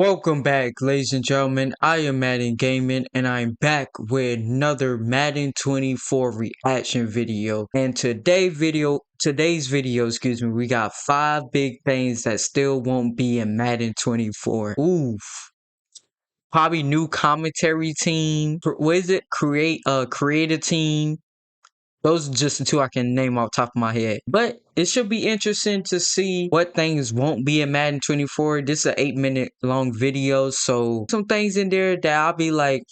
Welcome back, ladies and gentlemen. I am Madden Gaming, and I'm back with another Madden 24 reaction video. And today's video, we got 5 big things that still won't be in Madden 24. Oof. Probably new commentary team. What is it? Create a creative team. Those are just the 2 I can name off the top of my head. But it should be interesting to see what things won't be in Madden 24. This is an 8-minute long video, so some things in there that I'll be like,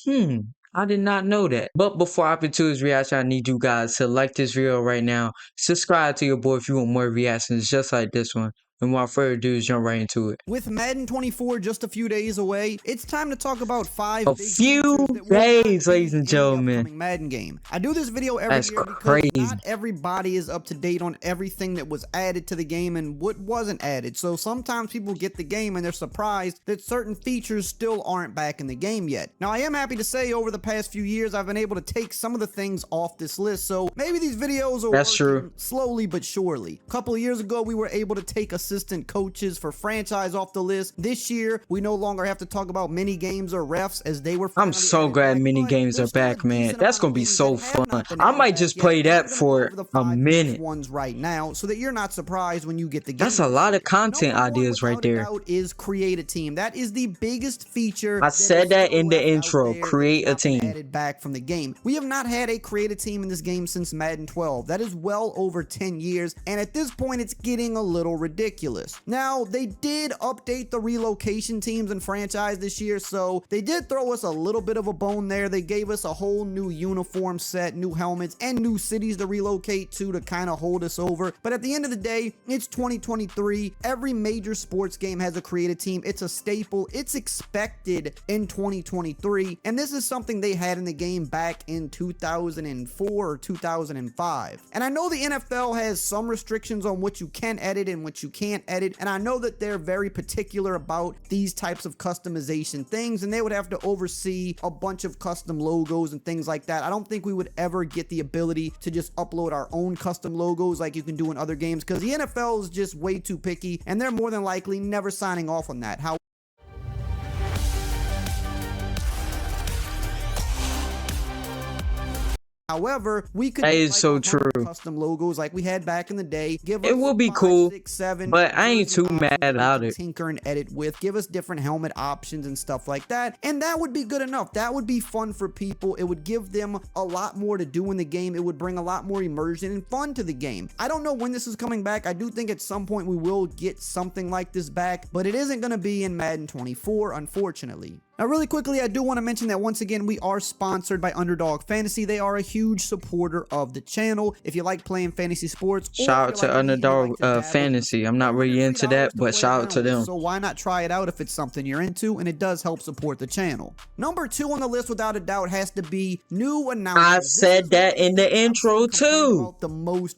I did not know that. But before I hop into this reaction, I need you guys to like this video right now. Subscribe to your boy if you want more reactions just like this one. And without further ado, jump right into it. With Madden 24 just a few days away, it's time to talk about 5 A big few days, ladies and gentlemen. Madden game. I do this video every That's year crazy. because not everybody is up to date on everything that was added to the game and what wasn't added. So sometimes people get the game and they're surprised that certain features still aren't back in the game yet. Now I am happy to say over the past few years I've been able to take some of the things off this list. So maybe these videos are working slowly but surely. A couple of years ago we were able to take assistant coaches for franchise off the list. This year we no longer have to talk about mini games or refs as they were. I'm so glad mini games are back, man. That's gonna be so fun. I might just play that for a minute. Ones right now, so that you're not surprised when you get the game. That's a lot of content ideas right there. Is create a team. That is the biggest feature. I said that in the intro. Create a team. Added back from the game. We have not had a create a team in this game since Madden 12. That is well over 10 years, and at this point, it's getting a little ridiculous. Now, they did update the relocation teams and franchise this year, so they did throw us a little bit of a bone there. They gave us a whole new uniform set, new helmets, and new cities to relocate to kind of hold us over. But at the end of the day, it's 2023. Every major sports game has a creative team. It's a staple. It's expected in 2023, and this is something they had in the game back in 2004 or 2005. And I know the NFL has some restrictions on what you can edit and what you can't edit, and I know that they're very particular about these types of customization things, and they would have to oversee a bunch of custom logos and things like that. I don't think we would ever get the ability to just upload our own custom logos like you can do in other games, because the NFL is just way too picky, and they're more than likely never signing off on that. However, we could. That is so true. Custom logos like we had back in the day. It will be cool, 6, 7, but I ain't too mad about it. Tinker and edit with. Give us different helmet options and stuff like that, and that would be good enough. That would be fun for people. It would give them a lot more to do in the game. It would bring a lot more immersion and fun to the game. I don't know when this is coming back. I do think at some point we will get something like this back, but it isn't going to be in Madden 24, unfortunately. Now, really quickly, I do want to mention that once again, we are sponsored by Underdog Fantasy. They are a huge supporter of the channel. If you like playing fantasy sports, shout out to Underdog Fantasy. I'm not really into that, but shout out to them. So why not try it out if it's something you're into, and it does help support the channel. Number 2 on the list, without a doubt, has to be new announcements. I said that in the intro too.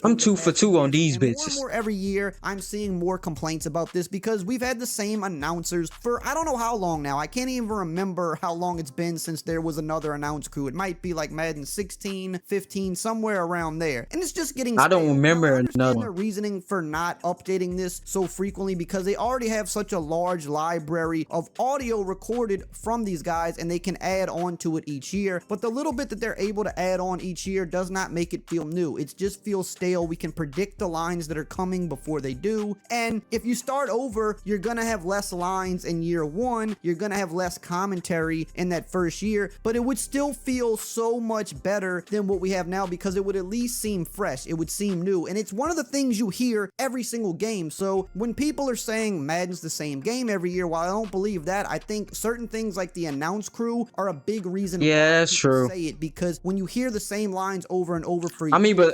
I'm 2 for 2 on these bitches. More every year, I'm seeing more complaints about this because we've had the same announcers for I don't know how long now. I can't even remember how long it's been since there was another announce crew. It might be like Madden 16, 15, somewhere around there. And it's just getting I don't remember another one. Their reasoning for not updating this so frequently because they already have such a large library of audio recorded from these guys, and they can add on to it each year. But the little bit that they're able to add on each year does not make it feel new. It just feels stale. We can predict the lines that are coming before they do. And if you start over, you're gonna have less lines in year 1. You're gonna have less commentary in that first year, but it would still feel so much better than what we have now because it would at least seem fresh. It would seem new, and it's one of the things you hear every single game. So when people are saying Madden's the same game every year, while I don't believe that, I think certain things like the announce crew are a big reason. Yeah, that's true. Say it because when you hear the same lines over and over for years, I mean, but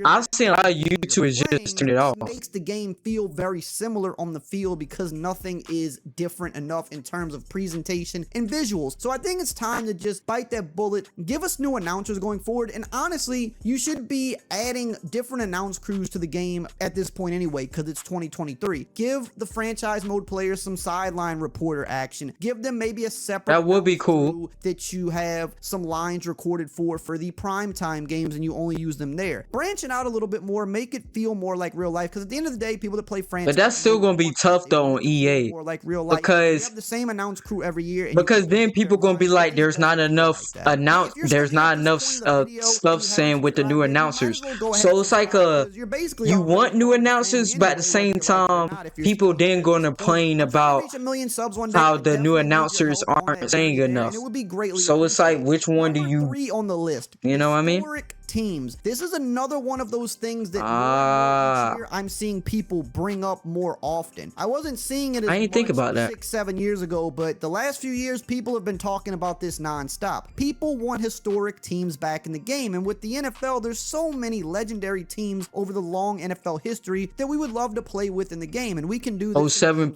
I've seen a lot of YouTubers just turn it off. It makes the game feel very similar on the field because nothing is different enough in terms of presentation communication, and visuals. So I think it's time to just bite that bullet, give us new announcers going forward, and honestly, you should be adding different announce crews to the game at this point anyway, because it's 2023. Give the franchise mode players some sideline reporter action. Give them maybe a separate That would be cool. crew that you have some lines recorded for the primetime games and you only use them there. Branch it out a little bit more, make it feel more like real life, because at the end of the day, people that play franchise, but that's still gonna be tough though on EA, more like real life. because you have the same announce crew every year, and because then people gonna be like, there's not enough stuff saying with the new announcers. So it's like you want new announcers, but at the same time, people then gonna complain about how the new announcers aren't saying enough. So it's like, which one do you? On the list, you know what I mean? Teams. This is another one of those things that each year I'm seeing people bring up more often. I wasn't seeing it as I didn't think about that 6-7 years ago, but the last few years people have been talking about this nonstop. People want historic teams back in the game, and with the NFL, there's so many legendary teams over the long NFL history that we would love to play with in the game, and we can do this. 07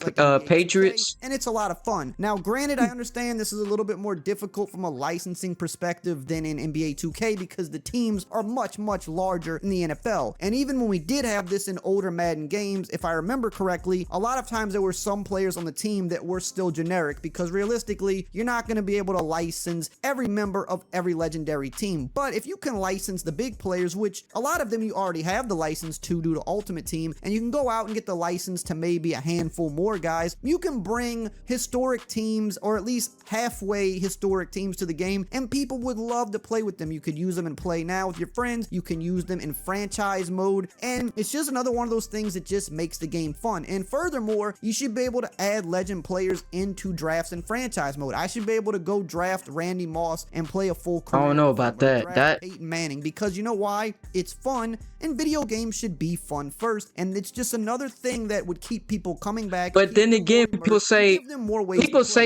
Patriots, and it's a lot of fun. Now, granted, I understand this is a little bit more difficult from a licensing perspective than in NBA 2K because the teams are much larger in the NFL. And even when we did have this in older Madden games, if I remember correctly, a lot of times there were some players on the team that were still generic, because realistically, you're not going to be able to license every member of every legendary team. But if you can license the big players, which a lot of them you already have the license to due to Ultimate Team, and you can go out and get the license to maybe a handful more guys, you can bring historic teams, or at least halfway historic teams, to the game, and people would love to play with them. You could use them and play now with your friends, you can use them in franchise mode, and it's just another one of those things that just makes the game fun. And furthermore, you should be able to add legend players into drafts and franchise mode. I should be able to go draft Randy Moss and play a full career. I don't know about that. Peyton Manning, because you know why? It's fun, and video games should be fun first, and it's just another thing that would keep people coming back. But then again, people say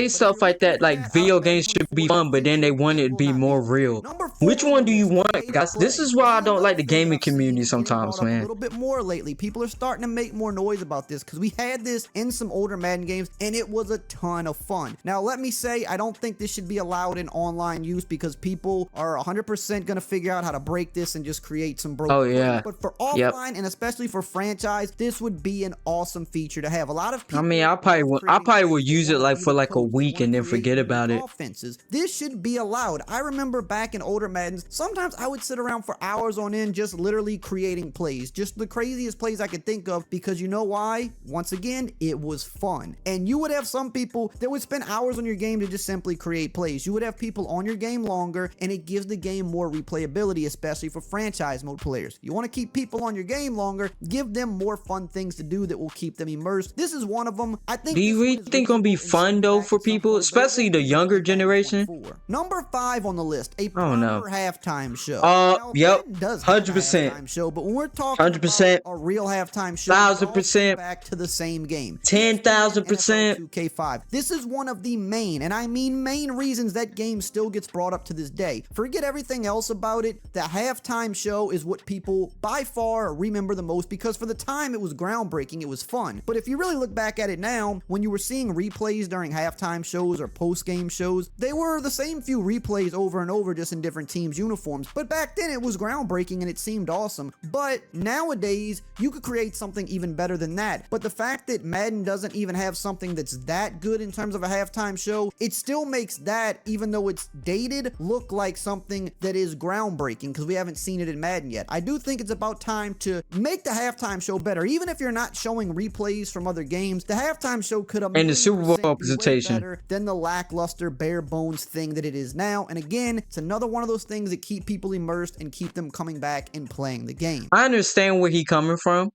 stuff like that, like video games should be fun, but then they want it to be more real. Which one do you want, guys? This is why I don't like the gaming community sometimes, man. A little bit more lately. People are starting to make more noise about this, because we had this in some older Madden games, and it was a ton of fun. Now, let me say, I don't think this should be allowed in online use, because people are 100% going to figure out how to break this and just create some broken. Oh yeah. But for offline, and especially for franchise, this would be an awesome feature to have. A lot of people, I mean, I probably will use it like for like a week and then forget about it. Offenses. This should be allowed. I remember back in older Maddens, sometimes I would sit around for hours on end just literally creating plays, just the craziest plays I could think of, because you know why? Once again, it was fun. And you would have some people that would spend hours on your game to just simply create plays. You would have people on your game longer, and it gives the game more replayability, especially for franchise mode players. You want to keep people on your game longer, give them more fun things to do that will keep them immersed. This is one of them. I think. Do you really think it's gonna be fun though for people, especially the younger generation? Number 5 on the list, a proper halftime show. Yep, 100%. Show, but when we're talking 100%, about a real halftime show, 1,000%, back to the same game, 10,000%. 2K5. This is one of the main, and I mean main, reasons that game still gets brought up to this day. Forget everything else about it. The halftime show is what people by far remember the most, because for the time it was groundbreaking, it was fun. But if you really look back at it now, when you were seeing replays during halftime shows or post-game shows, they were the same few replays over and over, just in different teams' uniforms. But back then it was groundbreaking and it seemed awesome. But nowadays, you could create something even better than that. But the fact that Madden doesn't even have something that's that good in terms of a halftime show, it still makes that, even though it's dated, look like something that is groundbreaking, because we haven't seen it in Madden yet. I do think it's about time to make the halftime show better. Even if you're not showing replays from other games, the halftime show could have and the Super Bowl presentation better than the lackluster bare bones thing that it is now. And again, it's another one of those things that keep people immersed and keep them coming back and playing the game. I understand where he's coming from,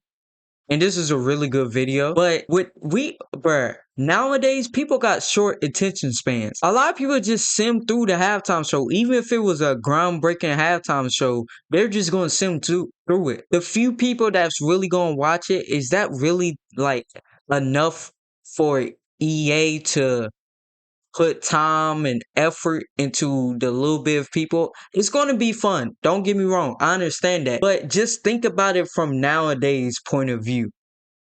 and this is a really good video, but nowadays people got short attention spans. A lot of people just sim through the halftime show. Even if it was a groundbreaking halftime show, they're just gonna sim through it. The few people that's really gonna watch it, is that really like enough for EA to put time and effort into the little bit of people? It's going to be fun. Don't get me wrong. I understand that. But just think about it from nowadays point of view.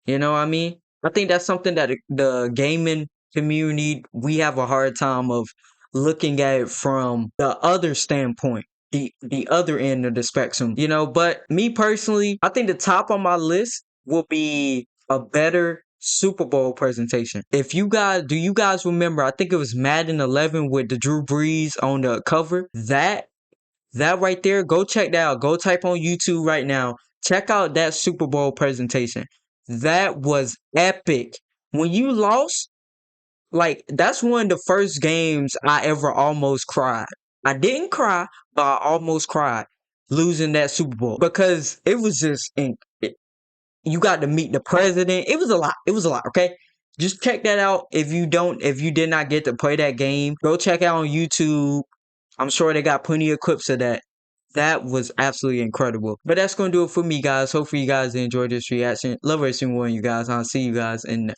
You know what I mean? I think that's something that the gaming community, we have a hard time of looking at it from the other standpoint, the other end of the spectrum, you know. But me personally, I think the top on my list will be a better Super Bowl presentation. If you guys do you guys remember, I think it was Madden 11 with the Drew Brees on the cover. That right there, go check that out. Go type on YouTube right now. Check out that Super Bowl presentation. That was epic. When you lost, like, that's one of the first games I ever almost cried. I didn't cry, but I almost cried losing that Super Bowl because it was just you got to meet the president. It was a lot. It was a lot. Okay, just check that out. If you did not get to play that game, go check out on YouTube. I'm sure they got plenty of clips of that. That was absolutely incredible. But that's gonna do it for me, guys. Hopefully you guys enjoyed this reaction. Love every single one of you guys. I'll see you guys in